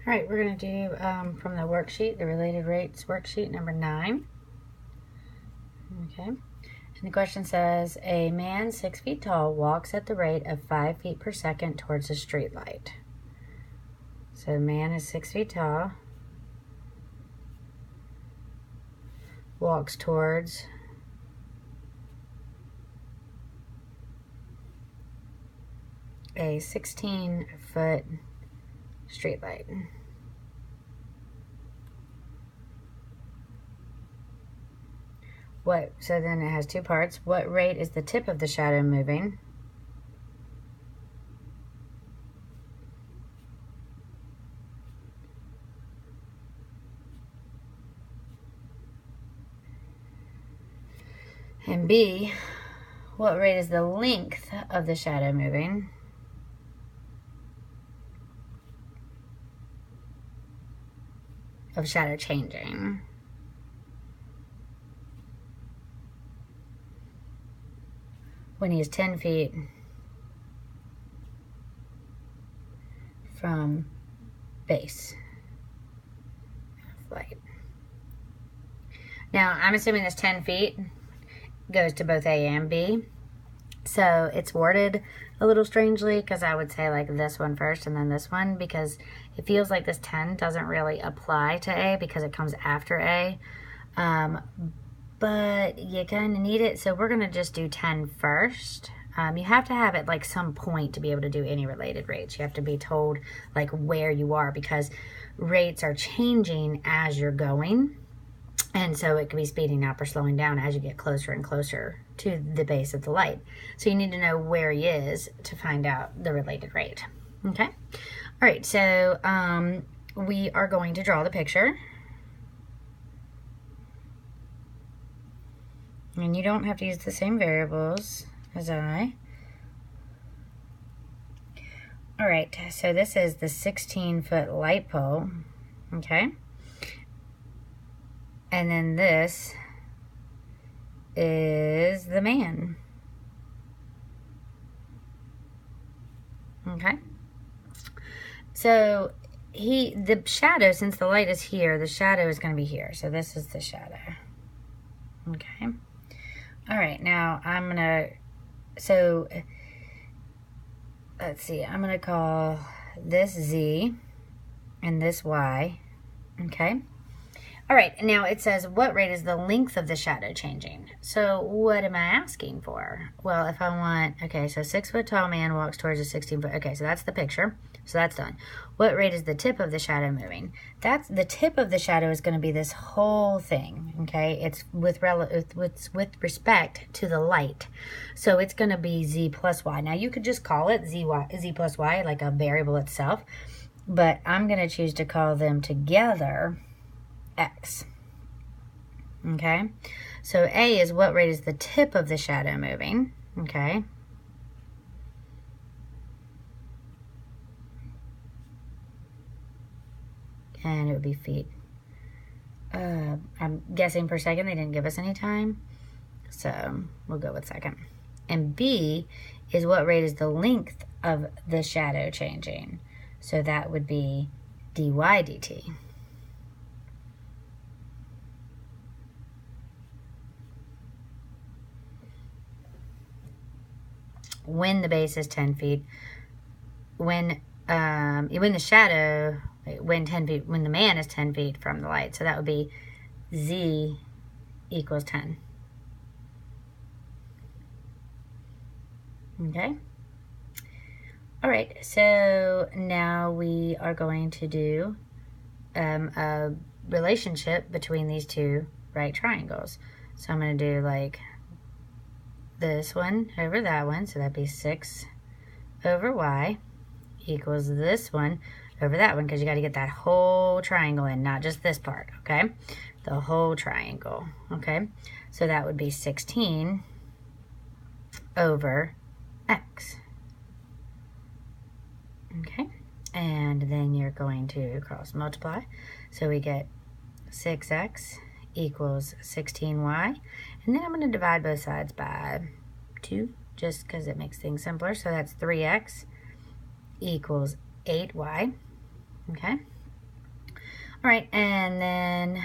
All right, we're going to do from the worksheet, the related rates worksheet number 9. Okay, and the question says, a man 6 feet tall walks at the rate of 5 feet per second towards a street light. So a man is 6 feet tall, walks towards a 16-foot street light. So then it has two parts. What rate is the tip of the shadow moving? And B, what rate is the length of the shadow moving? Of shadow changing. When he is 10 feet from base of light. Now, I'm assuming this 10 feet goes to both A and B. So it's worded a little strangely because I would say like this one first and then this one, because it feels like this 10 doesn't really apply to A because it comes after A. But you kind of need it, so we're going to just do 10 first. You have to have it like some point to be able to do any related rates. You have to be told like where you are, because rates are changing as you're going. And so it could be speeding up or slowing down as you get closer and closer to the base of the light. So you need to know where he is to find out the related rate. Okay? All right, so we are going to draw the picture. And you don't have to use the same variables as I. All right, so this is the 16-foot light pole, okay? And then this is the man, okay? So the shadow, since the light is here, the shadow is going to be here. So this is the shadow, okay? All right, now I'm going to, so let's see, I'm going to call this Z and this Y, okay? All right, now it says, what rate is the length of the shadow changing? So what am I asking for? Well, if I want, okay, so 6 foot tall man walks towards a 16 foot, okay, so that's the picture. So that's done. What rate is the tip of the shadow moving? That's the tip of the shadow is going to be this whole thing, okay? It's with respect to the light. So it's going to be Z plus Y. Now you could just call it Z plus Y, like a variable itself, but I'm going to choose to call them together X. Okay? So A is what rate is the tip of the shadow moving, okay? And it would be feet. I'm guessing per second. They didn't give us any time, so we'll go with second. And B is what rate is the length of the shadow changing. So that would be dy dt. When the base is 10 feet, when the shadow, when the man is 10 feet from the light. So that would be Z equals 10. Okay. All right, so now we are going to do a relationship between these two right triangles. So I'm going to do like this one over that one, so that'd be 6 over y equals this one over that one, because you got to get that whole triangle in, not just this part, okay? The whole triangle, okay? So that would be 16 over x, okay? And then you're going to cross multiply, so we get 6x equals 16y, and then I'm going to divide both sides by 2 just because it makes things simpler. So that's 3x equals 8y, okay? All right, and then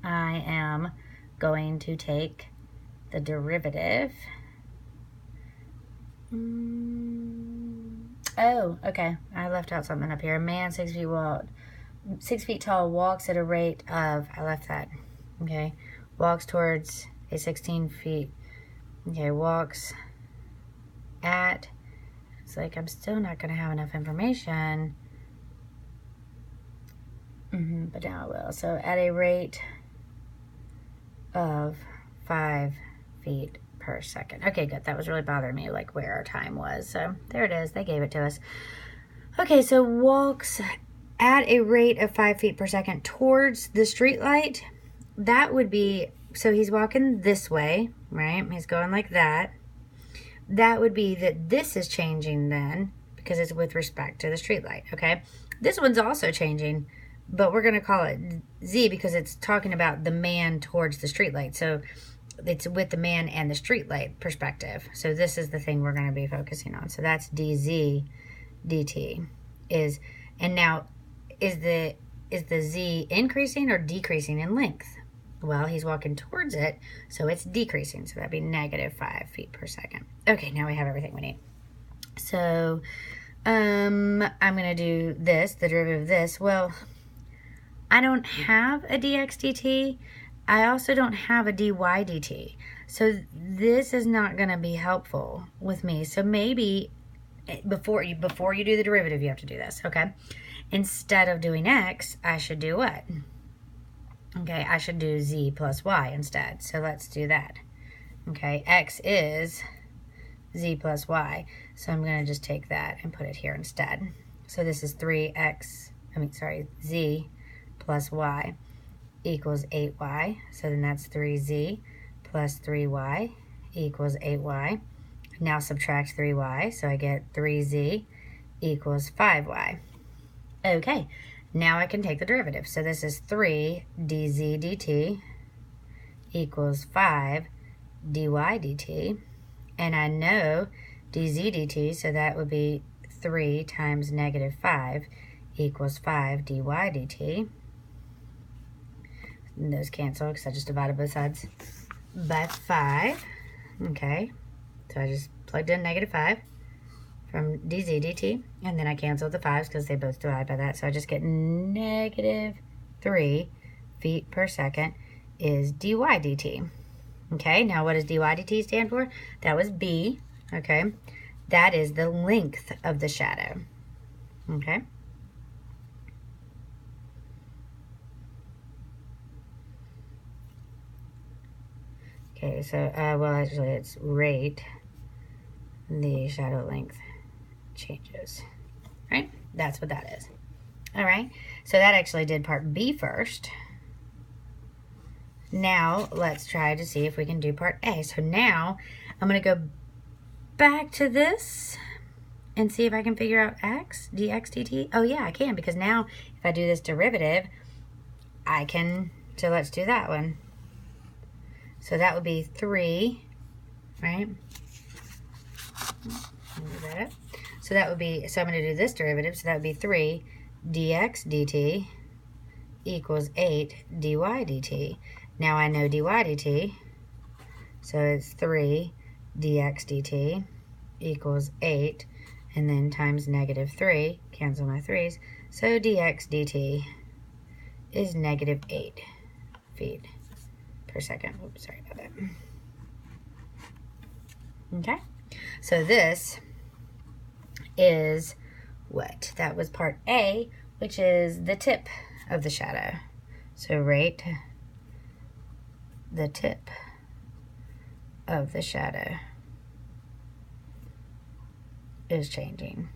I am going to take the derivative. Oh, okay. I left out something up here. A man 6 feet tall walks at a rate of, I left that. Okay. Walks towards a 16 feet. Okay, walks at, it's like I'm still not going to have enough information. But now I will. So at a rate of 5 feet per second. Okay, good. That was really bothering me, like where our time was. So there it is. They gave it to us. Okay, so walks at a rate of 5 feet per second towards the street light. That would be, so he's walking this way, right? He's going like that. That would be that this is changing then, because it's with respect to the street light, okay? This one's also changing, but we're going to call it Z because it's talking about the man towards the street light. So it's with the man and the street light perspective. So this is the thing we're going to be focusing on. So that's dz dt is, and now is the Z increasing or decreasing in length? Well, he's walking towards it, so it's decreasing. So that'd be negative 5 feet per second. Okay, now we have everything we need. So I'm going to do this, the derivative of this. Well, I don't have a dx dt. I also don't have a dy dt. So this is not going to be helpful with me. So maybe before you do the derivative, you have to do this, okay? Instead of doing x, I should do what? Okay, I should do z plus y instead. So let's do that. Okay, x is z plus y. So I'm going to just take that and put it here instead. So this is z plus y equals 8y. So then that's 3z plus 3y equals 8y. Now subtract 3y, so I get 3z equals 5y. Okay, now I can take the derivative. So this is 3 dz dt equals 5 dy dt. And I know dz dt, so that would be 3 times negative 5 equals 5 dy dt. And those cancel because I just divided both sides by 5. Okay, so I just plugged in negative 5 from dz dt, and then I canceled the 5s because they both divide by that. So I just get negative 3 feet per second is dy dt. Okay, now what does dy dt stand for? That was B, okay? That is the length of the shadow, okay? Okay, so, well, actually, it's rate the shadow length changes, right? That's what that is. All right, so that actually did part B first. Now, let's try to see if we can do part A. So now, I'm going to go back to this and see if I can figure out x, dx dt. Oh, yeah, I can, because now, if I do this derivative, I can, so let's do that one. So that would be 3, right? Move that up. So that would be, so I'm going to do this derivative, so that would be 3 dx dt equals 8 dy dt. Now I know dy dt, so it's 3 dx dt equals 8, and then times negative 3, cancel my 3's, so dx dt is negative 8 feet per second. Oops, sorry about that. Okay, so this is what? That was part A, which is the tip of the shadow. So rate the tip of the shadow is changing.